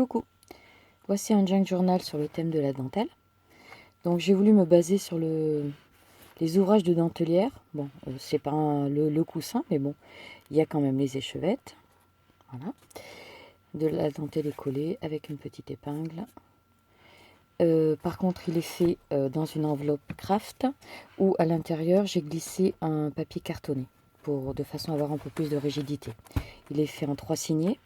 Coucou, voici un junk journal sur le thème de la dentelle. Donc j'ai voulu me baser sur les ouvrages de dentelière. Bon, c'est pas le coussin, mais bon, il y a quand même les échevettes. Voilà. De la dentelle est collée avec une petite épingle. Par contre, il est fait dans une enveloppe craft où à l'intérieur j'ai glissé un papier cartonné de façon à avoir un peu plus de rigidité. Il est fait en 3 signets.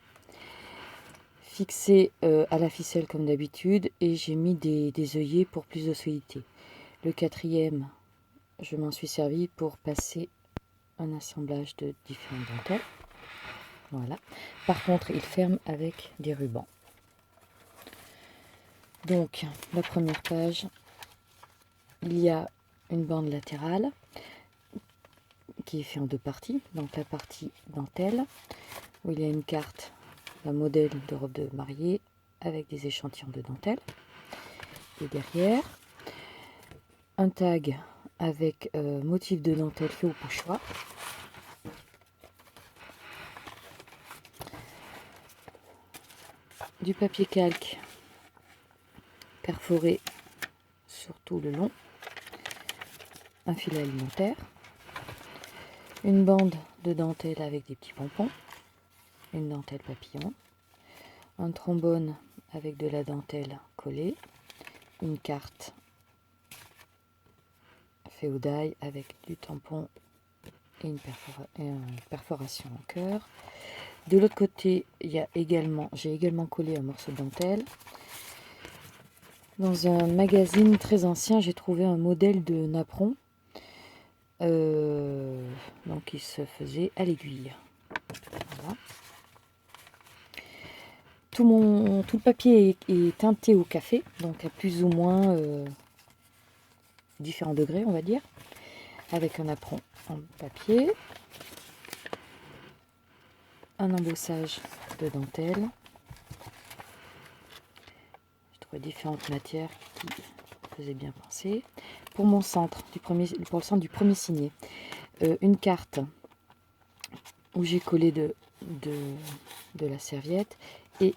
Fixé à la ficelle comme d'habitude, et j'ai mis des œillets pour plus de solidité. Le 4e, je m'en suis servi pour passer un assemblage de différentes dentelles. Voilà. Par contre, il ferme avec des rubans. Donc, la première page, il y a une bande latérale qui est faite en 2 parties. Donc la partie dentelle, où il y a une carte d'un modèle de robe de mariée avec des échantillons de dentelle. Et derrière, un tag avec motif de dentelle fait au pochoir. Du papier calque perforé sur tout le long. Un filet alimentaire. Une bande de dentelle avec des petits pompons. Une dentelle papillon. Un trombone avec de la dentelle collée. Une carte fait au die avec du tampon et une perforation en cœur. De l'autre côté, j'ai également collé un morceau de dentelle. Dans un magazine très ancien, j'ai trouvé un modèle de napperon. Donc il se faisait à l'aiguille. Voilà. Tout le papier est teinté au café, donc à plus ou moins différents degrés, on va dire, avec un apron en papier, un embossage de dentelle. J'ai trouvé différentes matières qui faisaient bien penser. Pour mon centre, pour le centre du premier signet, une carte où j'ai collé de la serviette et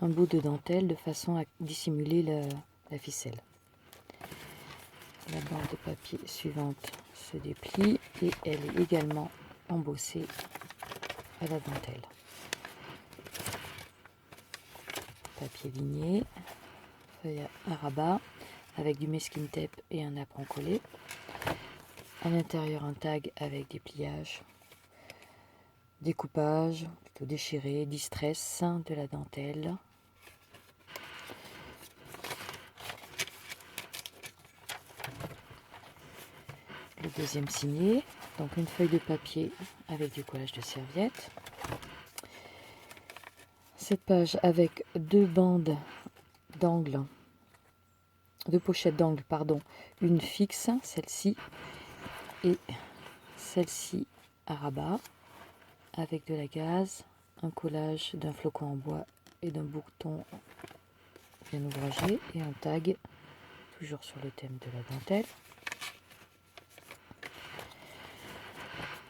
un bout de dentelle de façon à dissimuler la ficelle. La bande de papier suivante se déplie et elle est également embossée à la dentelle. Papier ligné, feuille à rabat avec du masking tape et un apron collé. À l'intérieur, un tag avec des pliages, découpage, plutôt déchiré, distress de la dentelle. Le deuxième signé, donc une feuille de papier avec du collage de serviette. Cette page avec 2 bandes d'angle, 2 pochettes d'angle, pardon, une fixe, celle-ci, et celle-ci à rabat, avec de la gaze, un collage d'un flocon en bois et d'un bouton bien ouvragé, et un tag, toujours sur le thème de la dentelle.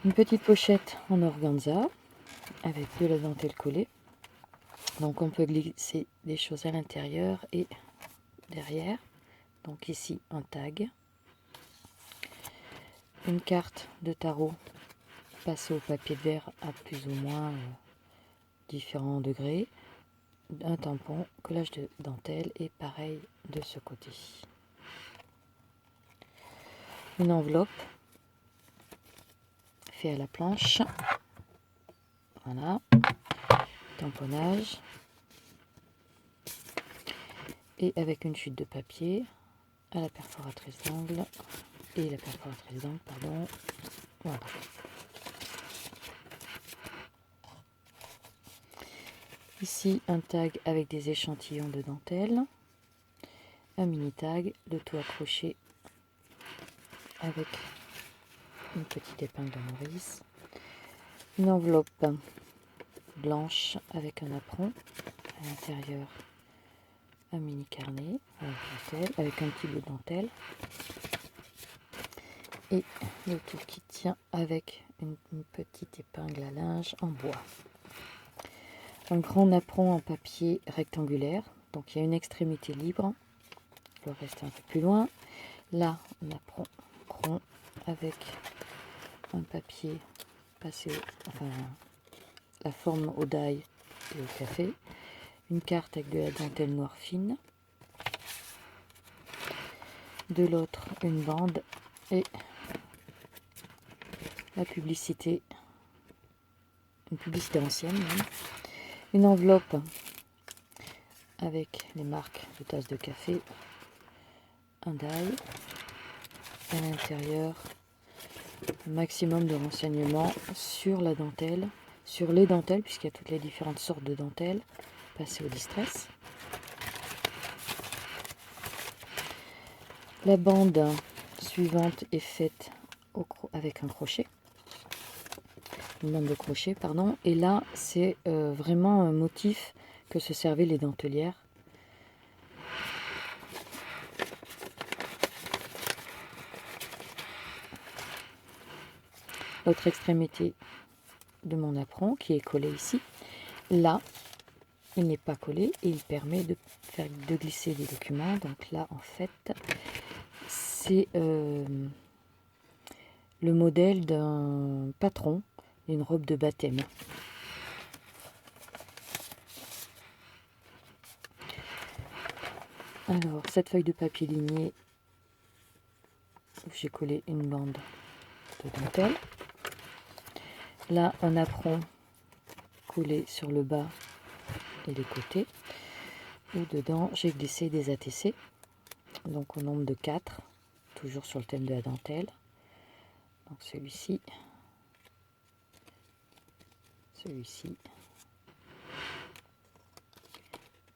Une petite pochette en organza, avec de la dentelle collée. Donc on peut glisser des choses à l'intérieur et derrière. Donc ici un tag. Une carte de tarot passée au papier vert à plus ou moins différents degrés. Un tampon, collage de dentelle et pareil de ce côté. Une enveloppe faite à la planche. Voilà. Tamponnage. Et avec une chute de papier à la perforatrice d'angle. Et la perforatrice d'angle, pardon. Voilà. Ici, un tag avec des échantillons de dentelle. Un mini tag, le tout accroché avec une petite épingle de Maurice. Une enveloppe blanche avec un apron. À l'intérieur, un mini carnet avec un petit bout de dentelle. Et le tout qui tient avec une petite épingle à linge en bois. un grand napperon en papier rectangulaire. Donc il y a une extrémité libre, le reste est un peu plus loin. Là, un napperon rond avec un papier passé, enfin la forme au die et au café. Une carte avec de la dentelle noire fine. De l'autre, une bande et la publicité, une publicité ancienne même. Une enveloppe avec les marques de tasses de café, un die, à l'intérieur un maximum de renseignements sur la dentelle, sur les dentelles, puisqu'il y a toutes les différentes sortes de dentelles, passées au distress. La bande suivante est faite avec un crochet, une bande de crochet, pardon, et là c'est vraiment un motif que se servaient les dentelières. L'autre extrémité de mon apron qui est collé ici. Là, il n'est pas collé et il permet de glisser des documents. Donc là, en fait, c'est le modèle d'un patron d'une robe de baptême. Alors, cette feuille de papier lignée, où j'ai collé une bande de dentelle. Là, un apron collé sur le bas et les côtés. Et dedans, j'ai glissé des ATC, donc au nombre de 4, toujours sur le thème de la dentelle. Donc celui-ci, celui-ci,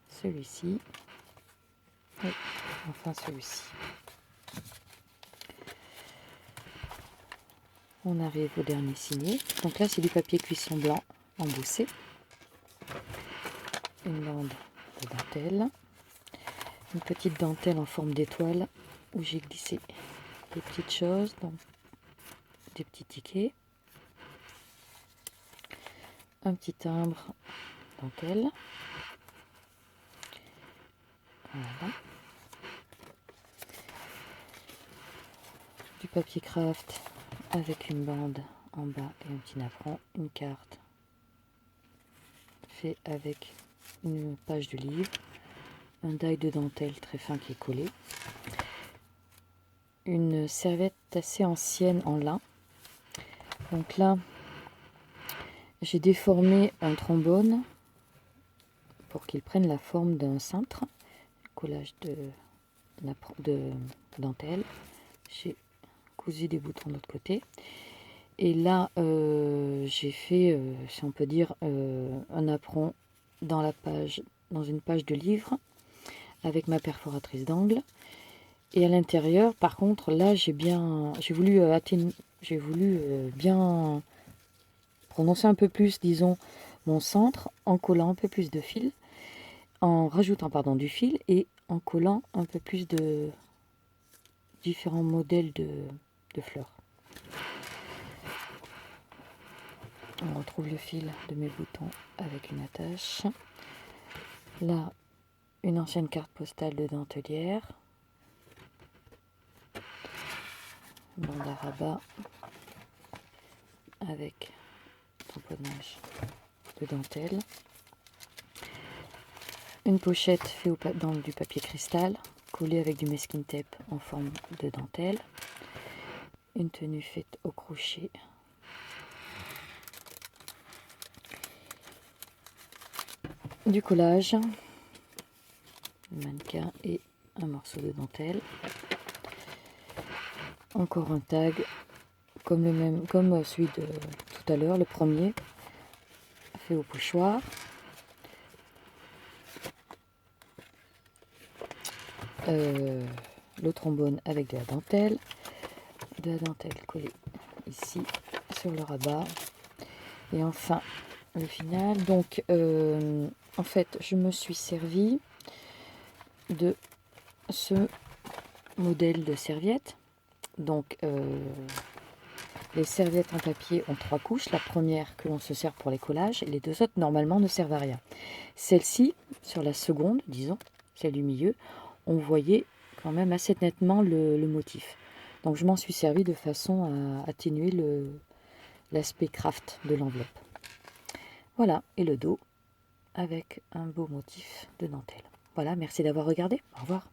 celui-ci, et enfin celui-ci. On arrive au dernier signé. Donc là, c'est du papier cuisson blanc embossé. Une bande de dentelle. Une petite dentelle en forme d'étoile où j'ai glissé des petites choses, donc des petits tickets. Un petit timbre dentelle. Voilà. Du papier craft avec une bande en bas et un petit napperon. Une carte fait avec une page de livre. Un die de dentelle très fin qui est collé. Une serviette assez ancienne en lin. Donc là, j'ai déformé un trombone pour qu'il prenne la forme d'un cintre. Collage de dentelle. J'ai cousu des boutons de l'autre côté. Et là, j'ai fait, si on peut dire, un apron dans une page de livre avec ma perforatrice d'angle. Et à l'intérieur, par contre, là, j'ai voulu bien prononcer un peu plus, disons, mon centre en collant un peu plus de fil, en rajoutant, pardon, du fil et en collant un peu plus de différents modèles de fleurs. On retrouve le fil de mes boutons avec une attache. Là, une ancienne carte postale de dentelière. Bande à rabat avec tamponnage de dentelle. Une pochette faite dans du papier cristal, collée avec du masking tape en forme de dentelle. Une tenue faite au crochet. Du collage, un mannequin et un morceau de dentelle. Encore un tag, comme celui de tout à l'heure, le premier, fait au pochoir. Le trombone avec de la dentelle collée ici sur le rabat. Et enfin, le final. Donc, en fait, je me suis servi de ce modèle de serviette. Donc, Les serviettes en papier ont 3 couches. La première que l'on se sert pour les collages et les 2 autres normalement ne servent à rien. Celle-ci, sur la seconde, disons, celle du milieu, on voyait quand même assez nettement le motif. Donc je m'en suis servi de façon à atténuer l'aspect craft de l'enveloppe. Voilà, et le dos avec un beau motif de dentelle. Voilà, merci d'avoir regardé. Au revoir.